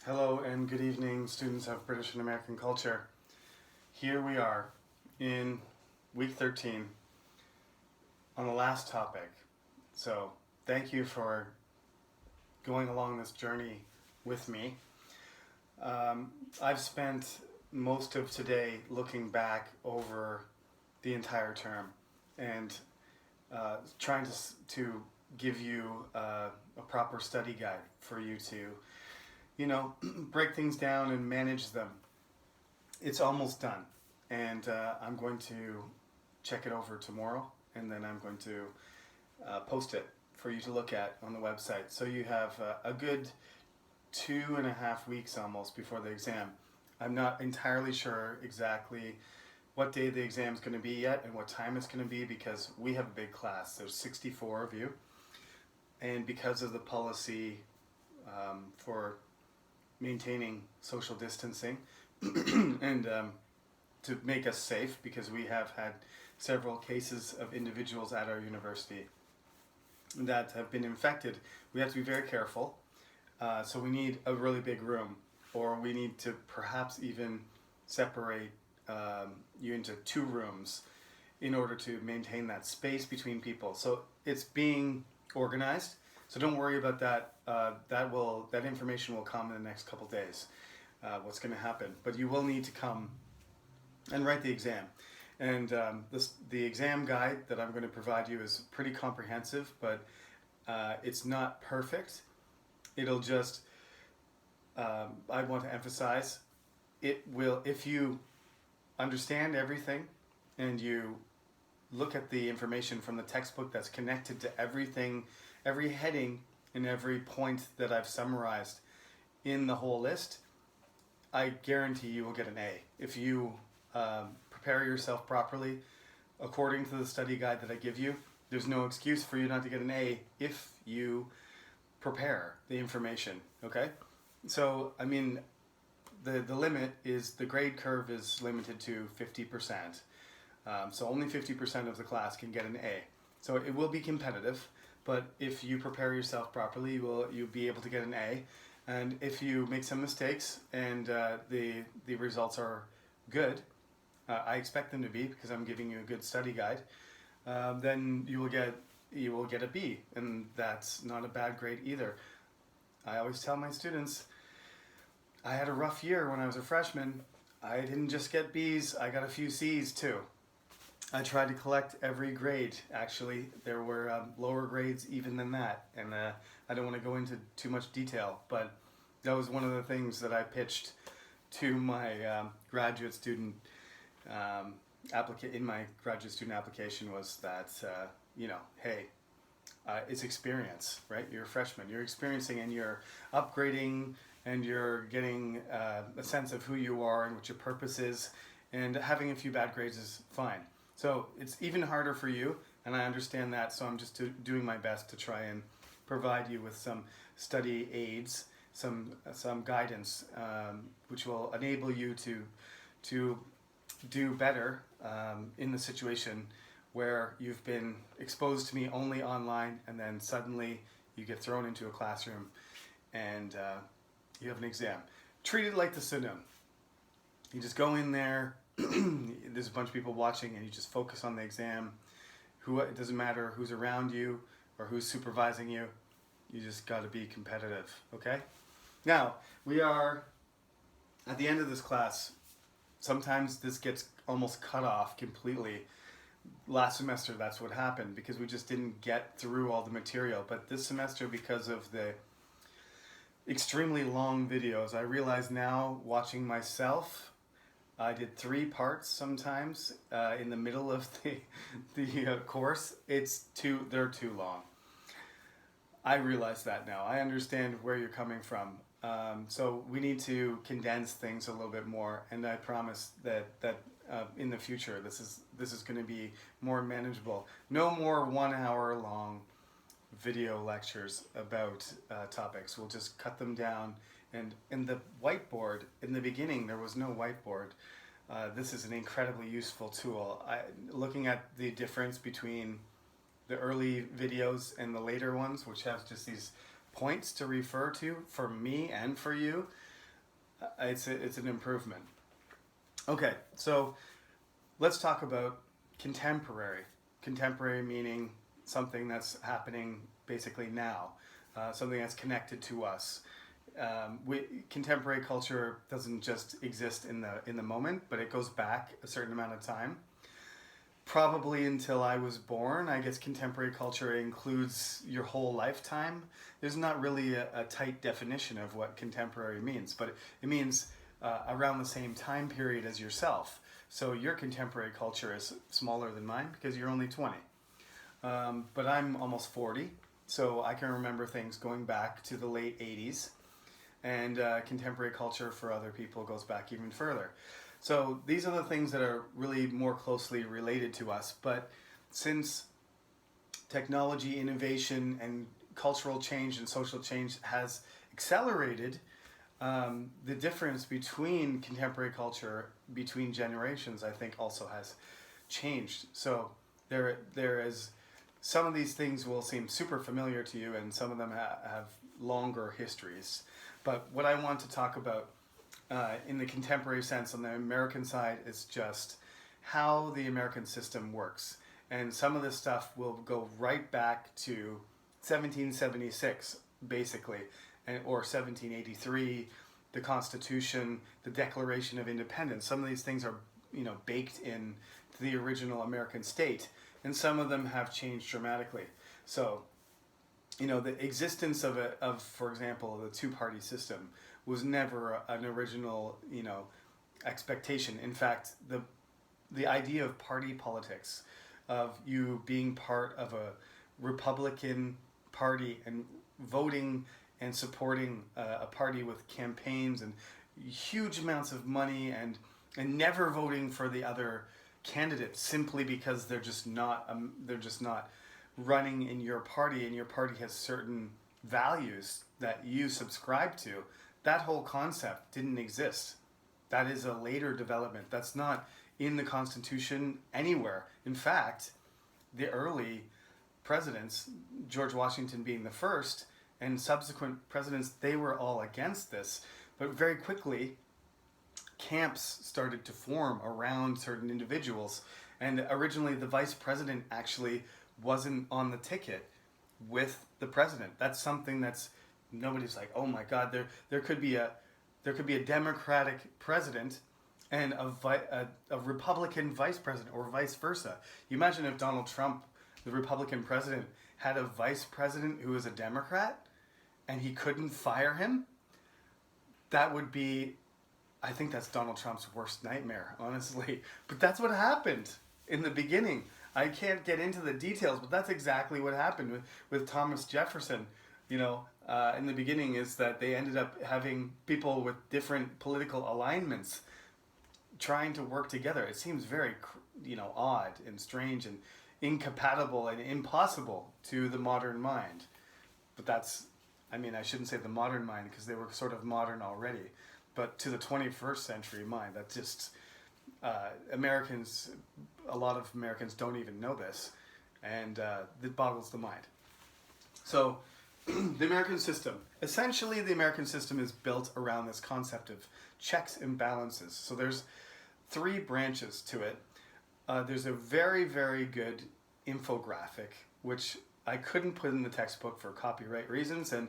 Hello and good evening, students of British and American culture. Here we are in week 13 on the last topic. So, thank you for going along this journey with me. I've spent most of today looking back over the entire term and trying to give you a proper study guide for you to break things down and manage them. It's almost done, and I'm going to check it over tomorrow, and then I'm going to post it for you to look at on the website. So you have a good 2.5 weeks almost before the exam. I'm not entirely sure exactly what day the exam is going to be yet and what time it's going to be because we have a big class. There's 64 of you, and because of the policy for maintaining social distancing and to make us safe, because we have had several cases of individuals at our university that have been infected. We have to be very careful. So we need a really big room, or we need to perhaps even separate you into 2 rooms in order to maintain that space between people. So it's being organized. So don't worry about that. That information will come in the next couple days. What's going to happen? But you will need to come and write the exam. And the exam guide that I'm going to provide you is pretty comprehensive, but it's not perfect. It'll just, I want to emphasize, it will, if you understand everything and you look at the information from the textbook that's connected to everything, every heading and every point that I've summarized in the whole list, I guarantee you will get an A. If you prepare yourself properly according to the study guide that I give you, there's no excuse for you not to get an A if you prepare the information, okay? So, I mean, the limit is, the grade curve is limited to 50%. So only 50% of the class can get an A. So it will be competitive, but if you prepare yourself properly, you'll be able to get an A. And if you make some mistakes and the results are good, I expect them to be because I'm giving you a good study guide, then you will get a B, and that's not a bad grade either. I always tell my students, I had a rough year when I was a freshman. I didn't just get B's, I got a few C's too. I tried to collect every grade. Actually, there were lower grades even than that, and I don't want to go into too much detail, but that was one of the things that I pitched to my graduate student in my graduate student application, was that hey, it's experience, right? You're a freshman, you're experiencing and you're upgrading, and you're getting a sense of who you are and what your purpose is, and having a few bad grades is fine. So it's even harder for you, and I understand that, so I'm just doing my best to try and provide you with some study aids, some guidance, which will enable you to do better in the situation where you've been exposed to me only online, and then suddenly you get thrown into a classroom and you have an exam. Treat it like the Sunim. You just go in there, there's a bunch of people watching, and you just focus on the exam. It doesn't matter who's around you or who's supervising you. You just got to be competitive, okay? Now, we are at the end of this class. Sometimes this gets almost cut off completely. Last semester, that's what happened, because we just didn't get through all the material. But this semester, because of the extremely long videos, I realize now, watching myself, I did 3 parts sometimes in the middle of the course. They're too long. I realize that now. I understand where you're coming from. So we need to condense things a little bit more, and I promise that in the future this is going to be more manageable. No more 1 hour long video lectures about topics. We'll just cut them down. And in the whiteboard, in the beginning, there was no whiteboard. This is an incredibly useful tool. Looking at the difference between the early videos and the later ones, which have just these points to refer to for me and for you, It's an improvement. Okay, so let's talk about contemporary. Contemporary meaning something that's happening basically now, something that's connected to us. Contemporary culture doesn't just exist in the moment, but it goes back a certain amount of time. Probably until I was born, I guess contemporary culture includes your whole lifetime. There's not really a tight definition of what contemporary means, but it means around the same time period as yourself. So your contemporary culture is smaller than mine because you're only 20. But I'm almost 40, so I can remember things going back to the late 80s. And contemporary culture for other people goes back even further. So these are the things that are really more closely related to us. But since technology, innovation, and cultural change and social change has accelerated, the difference between contemporary culture between generations, I think, also has changed. So there is some of these things will seem super familiar to you, and some of them have longer histories. But what I want to talk about in the contemporary sense on the American side is just how the American system works. And some of this stuff will go right back to 1776, basically, or 1783, the Constitution, the Declaration of Independence. Some of these things are, baked in to the original American state, and some of them have changed dramatically. So, the existence of, for example, the two-party system was never an original, expectation. In fact, the idea of party politics, of you being part of a Republican party and voting and supporting a party with campaigns and huge amounts of money and never voting for the other candidate simply because they're just not running in your party, and your party has certain values that you subscribe to. That whole concept didn't exist. That is a later development. That's not in the Constitution anywhere. In fact, the early presidents, George Washington being the first, and subsequent presidents, they were all against this. But very quickly, camps started to form around certain individuals. And originally, the vice president actually wasn't on the ticket with the president. That's something that's nobody's like, oh my God, there could be a Democratic president and a Republican vice president, or vice versa. You imagine if Donald Trump, the Republican president, had a vice president who was a Democrat, and he couldn't fire him. That would be, I think that's Donald Trump's worst nightmare, honestly. But that's what happened in the beginning. I can't get into the details, but that's exactly what happened with Thomas Jefferson. In the beginning, is that they ended up having people with different political alignments trying to work together. It seems very, odd and strange and incompatible and impossible to the modern mind. But I shouldn't say the modern mind because they were sort of modern already. But to the 21st century mind, that's just, a lot of Americans don't even know this. And it boggles the mind. So, the American system. Essentially, the American system is built around this concept of checks and balances. So there's 3 branches to it. There's a very, very good infographic, which I couldn't put in the textbook for copyright reasons, and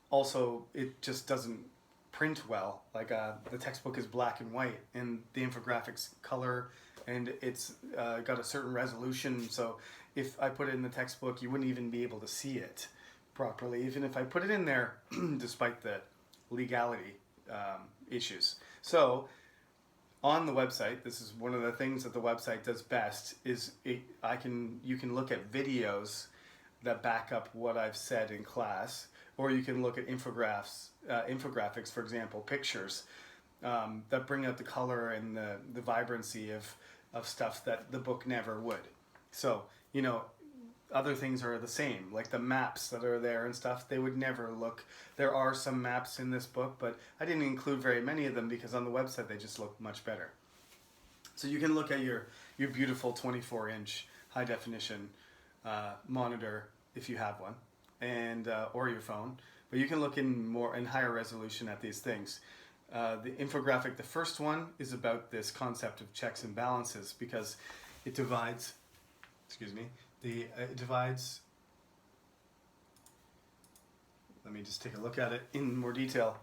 also it just doesn't print well. Like the textbook is black and white, and the infographics color, and it's got a certain resolution. So if I put it in the textbook, you wouldn't even be able to see it properly, even if I put it in there, despite the legality issues. So on the website, this is one of the things that the website does best, is you can look at videos that back up what I've said in class, or you can look at infographics, for example, pictures that bring out the color and the vibrancy of stuff that the book never would. So, other things are the same, like the maps that are there and stuff, they would never look. There are some maps in this book, but I didn't include very many of them because on the website they just look much better. So you can look at your beautiful 24-inch high definition monitor if you have one, and or your phone, but you can look in higher resolution at these things. The infographic, the first one, is about this concept of checks and balances because it divides. Excuse me. It divides. Let me just take a look at it in more detail.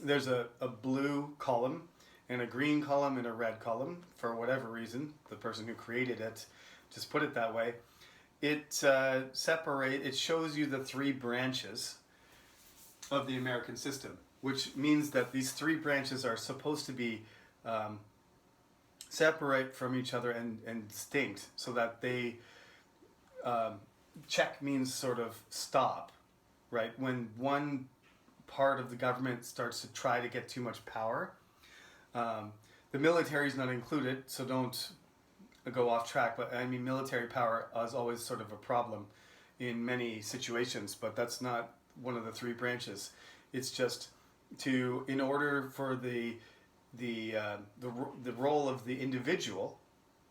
There's a blue column and a green column and a red column. For whatever reason, the person who created it just put it that way. It it shows you the three branches of the American system, which means that these three branches are supposed to be separate from each other and distinct, so that they check means sort of stop, right? When one part of the government starts to try to get too much power, the military is not included, so don't go off track. But I mean, military power is always sort of a problem in many situations, but that's not one of the three branches. It's just in order for the role of the individual,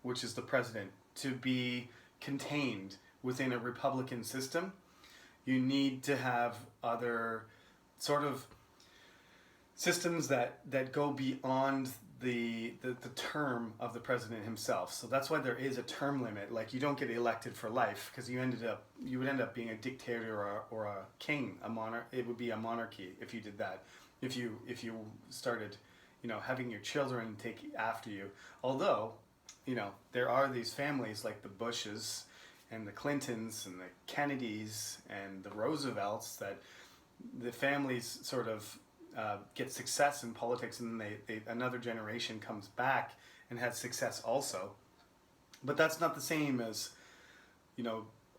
which is the president, to be contained within a republican system, you need to have other sort of systems that go beyond the term of the president himself. So that's why there is a term limit. Like, you don't get elected for life, because you would end up being a dictator or a king, a monarch. It would be a monarchy if you did that. If you started, having your children take after you. Although, there are these families like the Bushes and the Clintons and the Kennedys and the Roosevelts, that the families sort of get success in politics, and then another generation comes back and has success also. But that's not the same as,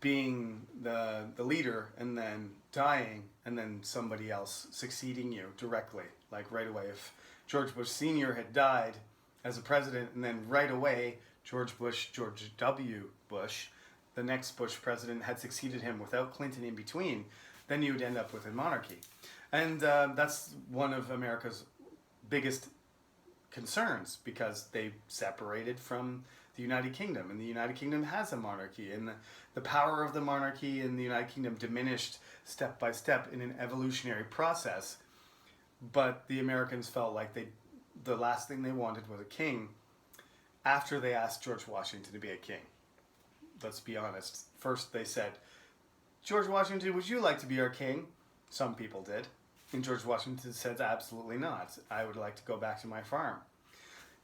being the leader and then dying and then somebody else succeeding you directly, like right away. If George Bush Sr. had died as a president, and then right away George W. Bush, the next Bush president, had succeeded him without Clinton in between, then you would end up with a monarchy. And that's one of America's biggest concerns, because they separated from the United Kingdom, and the United Kingdom has a monarchy, and the power of the monarchy in the United Kingdom diminished step by step in an evolutionary process. But the Americans felt like the last thing they wanted was a king, after they asked George Washington to be a king. Let's be honest. First they said, "George Washington, would you like to be our king?" Some people did. And George Washington said, "Absolutely not. I would like to go back to my farm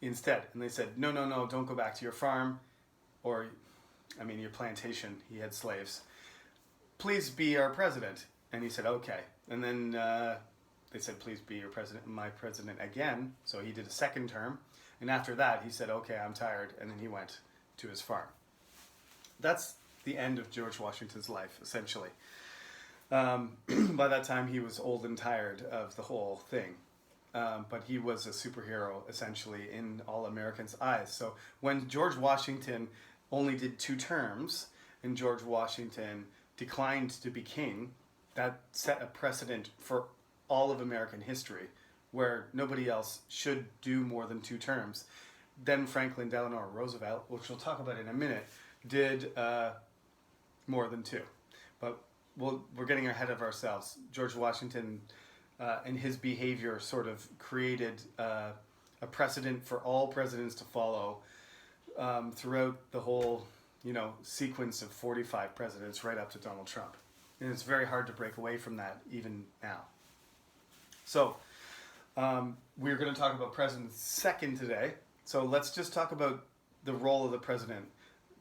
instead." And they said, no, don't go back to your farm, or, your plantation. He had slaves. "Please be our president." And he said, "Okay." And then they said, "Please be my president again." So he did a second term. And after that, he said, "Okay, I'm tired." And then he went to his farm. That's the end of George Washington's life, essentially. By that time, he was old and tired of the whole thing. But he was a superhero, essentially, in all Americans' eyes. So when George Washington only did 2 terms, and George Washington declined to be king, that set a precedent for all of American history, where nobody else should do more than 2 terms. Then Franklin Delano Roosevelt, which we'll talk about in a minute, did more than 2. But we're getting ahead of ourselves. George Washington and his behavior sort of created a precedent for all presidents to follow throughout the whole, sequence of 45 presidents right up to Donald Trump. And it's very hard to break away from that even now. So we're going to talk about President second today. So let's just talk about the role of the president.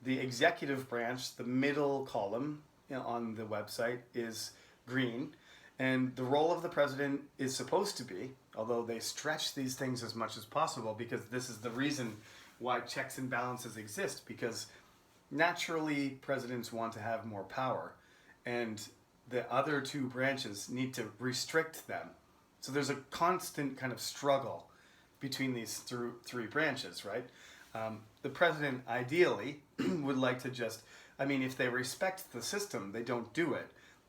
The executive branch, the middle column on the website, is green. And the role of the president is supposed to be, although they stretch these things as much as possible, because this is the reason why checks and balances exist, because naturally presidents want to have more power, and the other 2 branches need to restrict them. So there's a constant kind of struggle between these 3 branches, right? The president ideally would like to just, if they respect the system, they don't do it.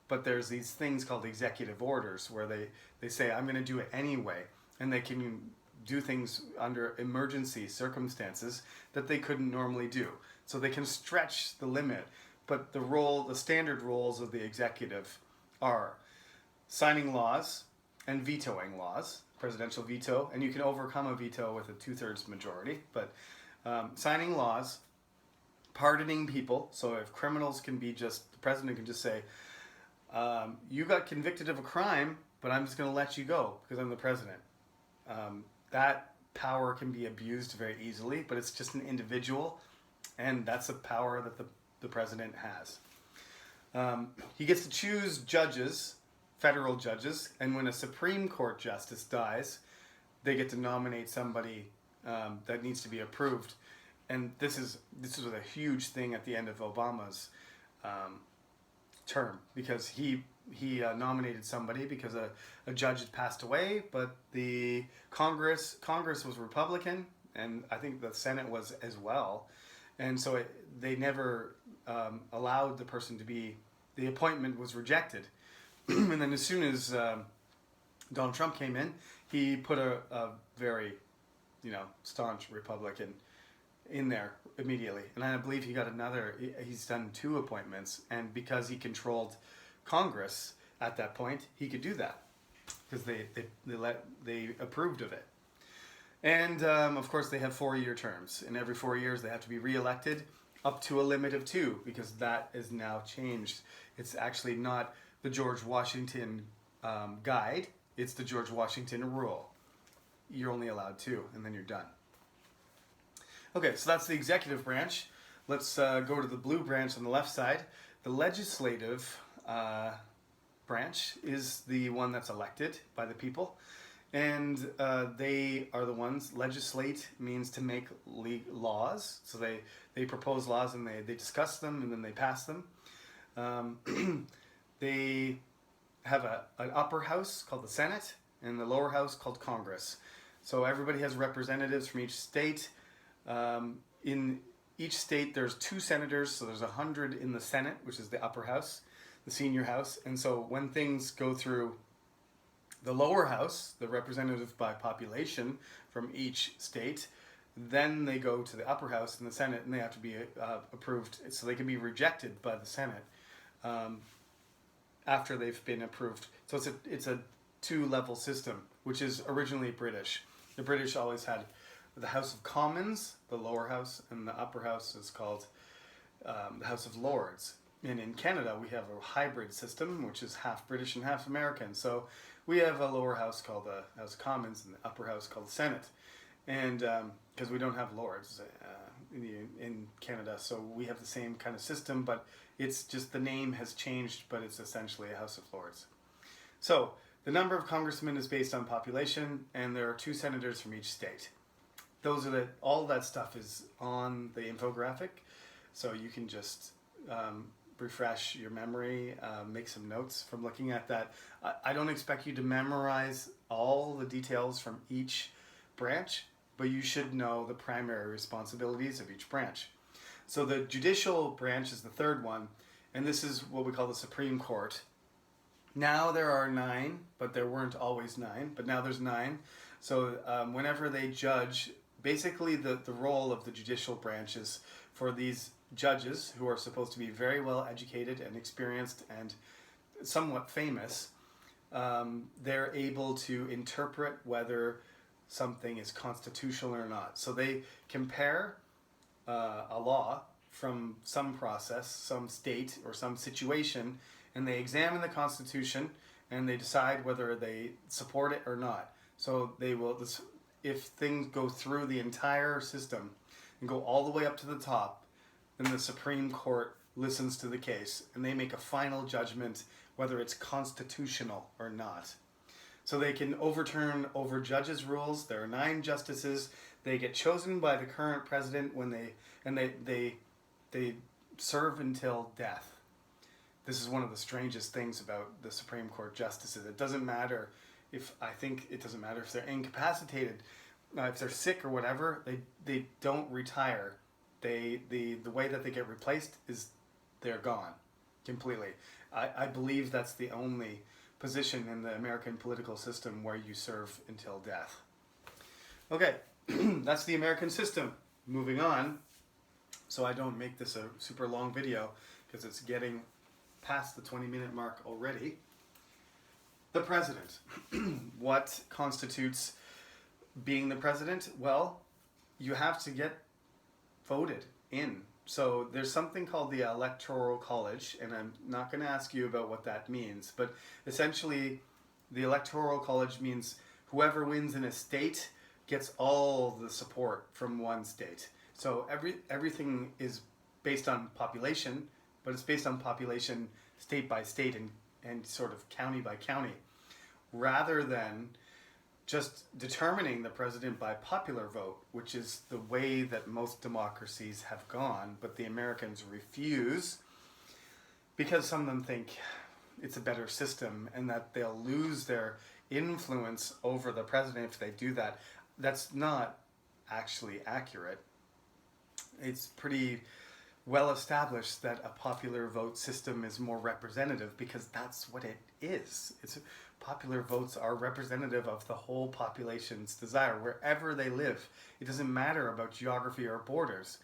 But there's these things called executive orders, where they say, "I'm going to do it anyway." And they can do things under emergency circumstances that they couldn't normally do. So they can stretch the limit, But the standard roles of the executive are signing laws and vetoing laws, presidential veto, and you can overcome a veto with a 2/3 majority. But signing laws, pardoning people. So if criminals can be just, the president can just say, you got convicted of a crime, but I'm just going to let you go because I'm the president. That power can be abused very easily, but it's just an individual, and that's a power that the president has. He gets to choose judges, federal judges, and when a Supreme Court justice dies, they get to nominate somebody that needs to be approved. And this was a huge thing at the end of Obama's term, because he nominated somebody because a judge had passed away, but the Congress was Republican, and I think the Senate was as well, and so they never allowed the person to be. The appointment was rejected, and then as soon as Donald Trump came in, he put a very, staunch Republican in there immediately, and I believe he got another. He's done 2 appointments, and because he controlled Congress at that point, he could do that because they approved of it. And of course, they have 4-year terms, and every 4 years they have to be reelected up to a limit of 2, because that is now changed. It's actually not the George Washington guide; it's the George Washington rule. You're only allowed 2, and then you're done. Okay, so that's the executive branch. Let's go to the blue branch on the left side. The legislative branch is the one that's elected by the people, and they are the ones. Legislate means to make laws. So they propose laws, and they discuss them, and then they pass them. They have an upper house called the Senate and the lower house called Congress. So everybody has representatives from each state. In each state there's 2 senators, so there's 100 in the Senate, which is the upper house, the senior house. And so when things go through the lower house, the representative by population from each state, then they go to the upper house in the Senate, and they have to be approved, so they can be rejected by the Senate after they've been approved. So it's a 2-level system, which is originally British. The British always had the House of Commons, the lower house, and the upper house is called the House of Lords. And in Canada, we have a hybrid system, which is half British and half American. So we have a lower house called the House of Commons and the upper house called the Senate. And because we don't have lords in Canada, so we have the same kind of system, but it's just the name has changed, but it's essentially a House of Lords. So the number of congressmen is based on population, and there are 2 senators from each state. Those are all that stuff is on the infographic, so you can just refresh your memory, make some notes from looking at that. I don't expect you to memorize all the details from each branch, but you should know the primary responsibilities of each branch. So the judicial branch is the 3rd one, and this is what we call the Supreme Court. Now there are 9, but there weren't always 9, but now there's 9. So whenever they judge, basically the role of the judicial branch is for these judges, who are supposed to be very well educated and experienced and somewhat famous, they're able to interpret whether something is constitutional or not. So they compare a law from some process, some state, or some situation, and they examine the Constitution, and they decide whether they support it or not. So they will, if things go through the entire system and go all the way up to the top, then the Supreme Court listens to the case, and they make a final judgment whether it's constitutional or not. So they can overturn over judges' rules. There are 9 justices. They get chosen by the current president when they serve until death. This is one of the strangest things about the Supreme Court justices. It doesn't matter if they're incapacitated, if they're sick or whatever. They don't retire. The way that they get replaced is they're gone completely. I believe that's the only position in the American political system where you serve until death. Okay, that's the American system. Moving on, so I don't make this a super long video, because it's getting past the 20-minute mark already. The president. What constitutes being the president? Well, you have to get voted in. So there's something called the Electoral College, and I'm not going to ask you about what that means, but essentially the Electoral College means whoever wins in a state gets all the support from one state. So everything is based on population, but it's based on population state by state and sort of county by county, rather than just determining the president by popular vote, which is the way that most democracies have gone, but the Americans refuse because some of them think it's a better system and that they'll lose their influence over the president if they do that. That's not actually accurate. It's pretty well established that a popular vote system is more representative because that's what it is. Popular votes are representative of the whole population's desire, wherever they live. It doesn't matter about geography or borders.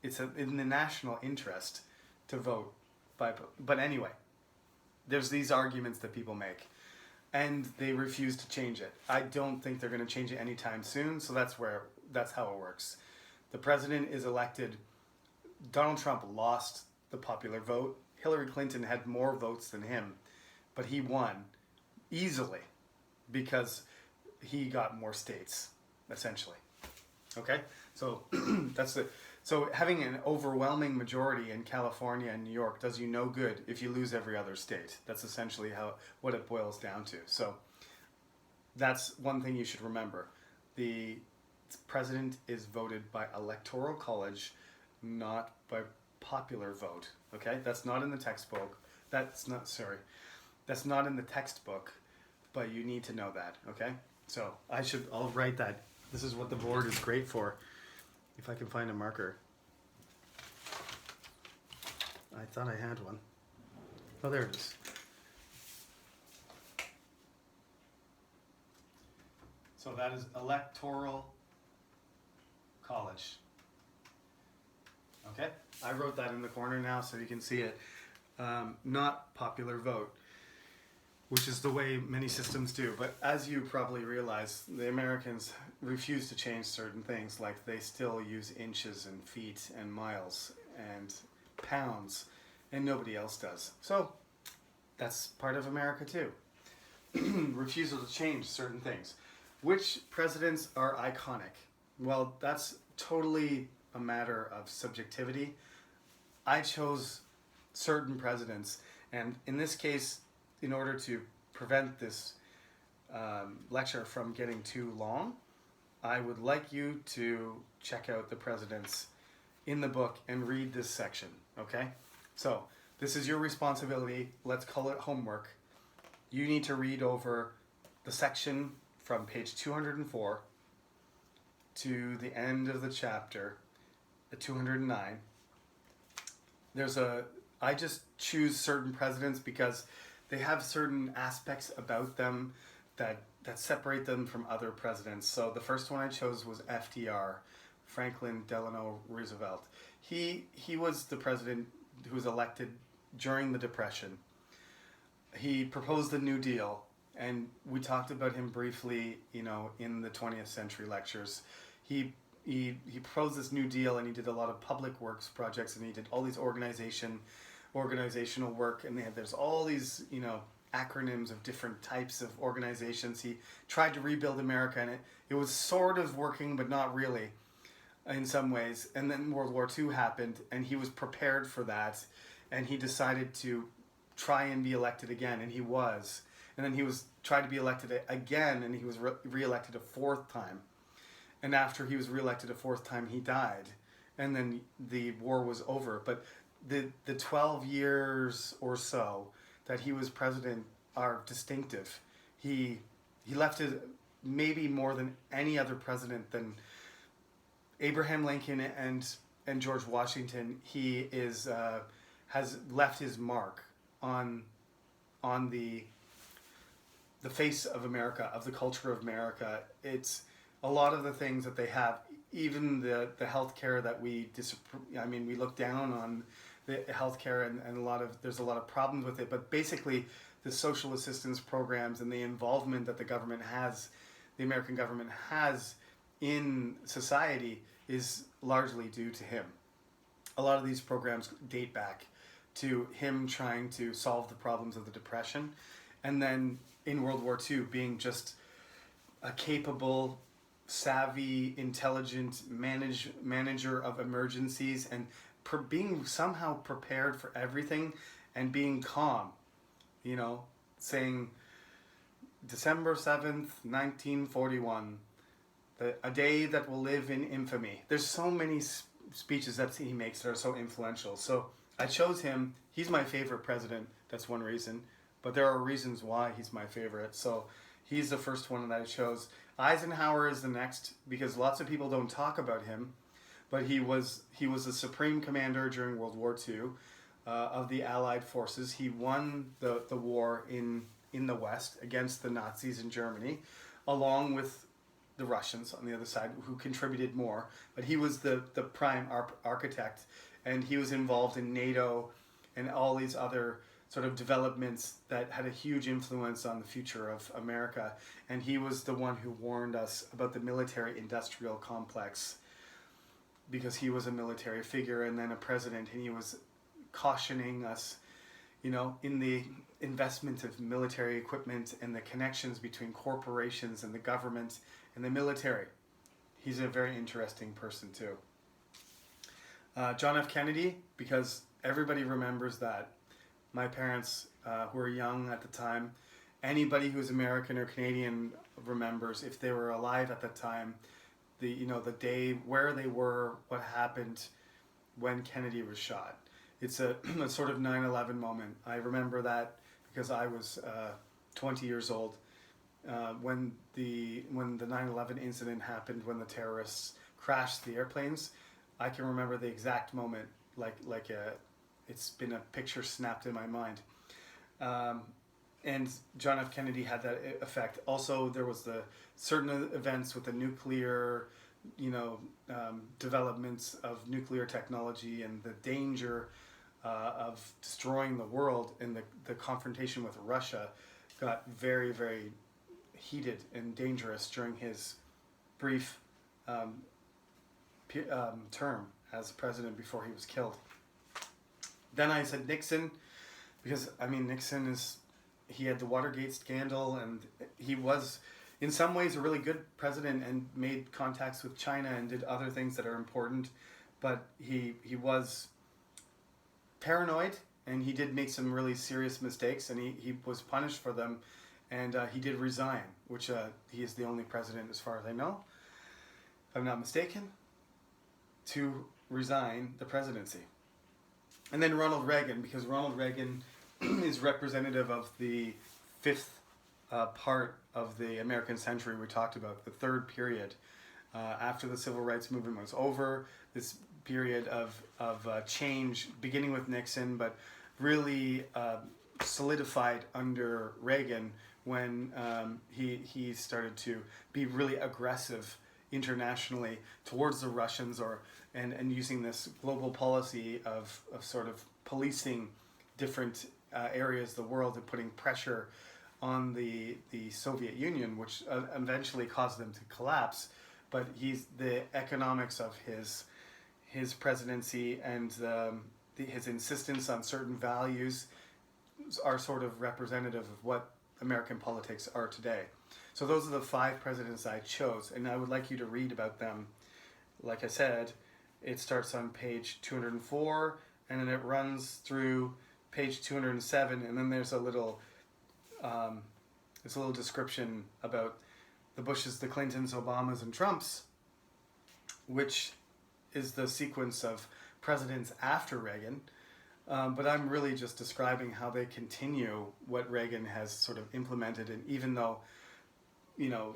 It's in the national interest to vote. But anyway, there's these arguments that people make, and they refuse to change it. I don't think they're going to change it anytime soon, so that's how it works. The president is elected. Donald Trump lost the popular vote. Hillary Clinton had more votes than him, but he won easily because he got more states, essentially. Okay? So that's it. So having an overwhelming majority in California and New York does you no good if you lose every other state. That's essentially what it boils down to. So that's one thing you should remember. The president is voted by Electoral College, not by popular vote. Okay? That's not in the textbook. That's not in the textbook, but you need to know that, okay? So I'll write that. This is what the board is great for. If I can find a marker. I thought I had one. Oh, there it is. So that is Electoral College. Okay? I wrote that in the corner now so you can see it. Not popular vote, which is the way many systems do. But as you probably realize, the Americans refuse to change certain things, like they still use inches and feet and miles and pounds, and nobody else does. So that's part of America too. Refusal to change certain things. Which presidents are iconic? Well, that's totally a matter of subjectivity. I chose certain presidents, and in this case, in order to prevent this lecture from getting too long, I would like you to check out the presidents in the book and read this section, okay? So this is your responsibility. Let's call it homework. You need to read over the section from page 204 to the end of the chapter, 209. I just choose certain presidents because they have certain aspects about them that separate them from other presidents. So the first one I chose was FDR, Franklin Delano Roosevelt. He was the president who was elected during the Depression. He proposed the New Deal, and we talked about him briefly, in the 20th century lectures. He proposed this New Deal, and he did a lot of public works projects, and he did all these organizational work, and there's all these acronyms of different types of organizations. He tried to rebuild America, and it was sort of working, but not really in some ways. And then World War II happened, and he was prepared for that, and he decided to try and be elected again, and he was. And then he tried to be elected again, and he was re-elected a fourth time. And after he was re-elected a fourth time, he died. And then the war was over. But the 12 years or so that he was president are distinctive. He left maybe more than any other president than Abraham Lincoln and George Washington. He has left his mark on the face of America, of the culture of America. It's a lot of the things that they have, even the healthcare that we look down on the healthcare and there's a lot of problems with it. But basically, the social assistance programs and the involvement that the American government has in society is largely due to him. A lot of these programs date back to him trying to solve the problems of the Depression, and then in World War II being just a capable, savvy, intelligent manager of emergencies, and being somehow prepared for everything and being calm, saying December 7th, 1941, a day that will live in infamy. There's so many speeches that he makes that are so influential. So I chose him. He's my favorite president. That's one reason. But there are reasons why he's my favorite. So he's the first one that I chose. Eisenhower is the next because lots of people don't talk about him. But he was the supreme commander during World War II of the Allied forces. He won the war in the West against the Nazis in Germany, along with the Russians on the other side, who contributed more. But he was the prime architect, and he was involved in NATO and all these other sort of developments that had a huge influence on the future of America. And he was the one who warned us about the military-industrial complex, because he was a military figure and then a president, and he was cautioning us, in the investment of military equipment and the connections between corporations and the government and the military. He's a very interesting person too. John F. Kennedy, because everybody remembers that. My parents, who were young at the time, anybody who's American or Canadian remembers, if they were alive at the time, the day, where they were, what happened when Kennedy was shot. It's a sort of 9/11 moment. I remember that because I was 20 years old when the 9/11 incident happened, when the terrorists crashed the airplanes. I can remember the exact moment, it's been a picture snapped in my mind. And John F. Kennedy had that effect. Also, there was the certain events with the nuclear, developments of nuclear technology and the danger of destroying the world, and the confrontation with Russia got very, very heated and dangerous during his brief term as president before he was killed. Then I said Nixon, because Nixon he had the Watergate scandal, and he was in some ways a really good president and made contacts with China and did other things that are important, but he was paranoid, and he did make some really serious mistakes, and he was punished for them, and he did resign, which he is the only president, as far as I know, if I'm not mistaken, to resign the presidency. And then Ronald Reagan, because Ronald Reagan is representative of the fifth part of the American century we talked about, the third period. After the civil rights movement was over, this period of change, beginning with Nixon, but really solidified under Reagan when he started to be really aggressive internationally towards the Russians, and using this global policy of sort of policing different areas of the world and putting pressure on the Soviet Union, which eventually caused them to collapse. But the economics of his presidency and his insistence on certain values are sort of representative of what American politics are today. So those are the 5 presidents I chose, and I would like you to read about them. Like I said, it starts on page 204, and then it runs through page 207, and then there's a little description about the Bushes, the Clintons, Obamas, and Trumps, which is the sequence of presidents after Reagan. But I'm really just describing how they continue what Reagan has sort of implemented, and even though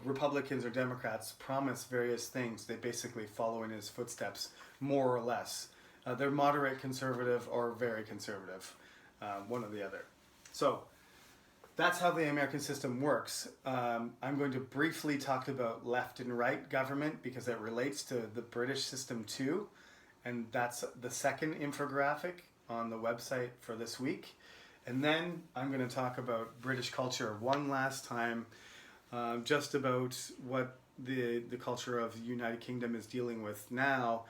Republicans or Democrats promise various things, they basically follow in his footsteps, more or less. They're moderate conservative or very conservative, one or the other. So that's how the American system works. I'm going to briefly talk about left and right government because it relates to the British system too, and that's the second infographic on the website for this week. And then I'm going to talk about British culture one last time, just about what the culture of the United Kingdom is dealing with now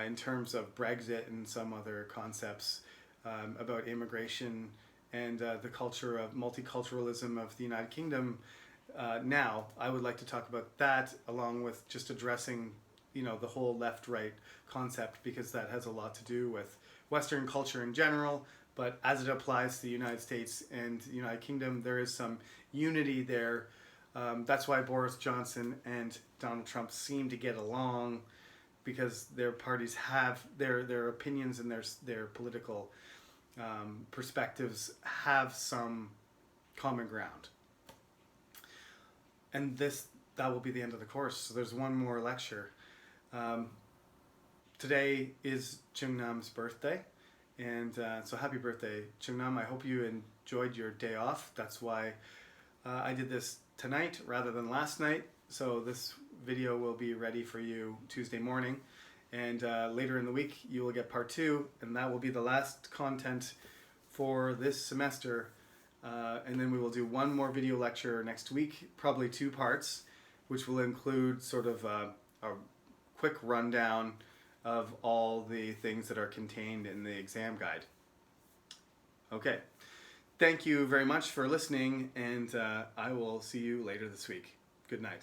in terms of Brexit and some other concepts about immigration and the culture of multiculturalism of the United Kingdom. Now, I would like to talk about that along with just addressing, the whole left-right concept, because that has a lot to do with Western culture in general, but as it applies to the United States and the United Kingdom, there is some unity there. That's why Boris Johnson and Donald Trump seem to get along, because their parties have their opinions and their political perspectives have some common ground. And that will be the end of the course. So there's one more lecture. Today is Chung-Nam's birthday, and so happy birthday, Chung-Nam. I hope you enjoyed your day off. That's why I did this tonight rather than last night. So this video will be ready for you Tuesday morning, and later in the week you will get part 2, and that will be the last content for this semester. And then we will do one more video lecture next week, probably 2 parts, which will include sort of a quick rundown of all the things that are contained in the exam guide. Okay, thank you very much for listening, and I will see you later this week. Good night.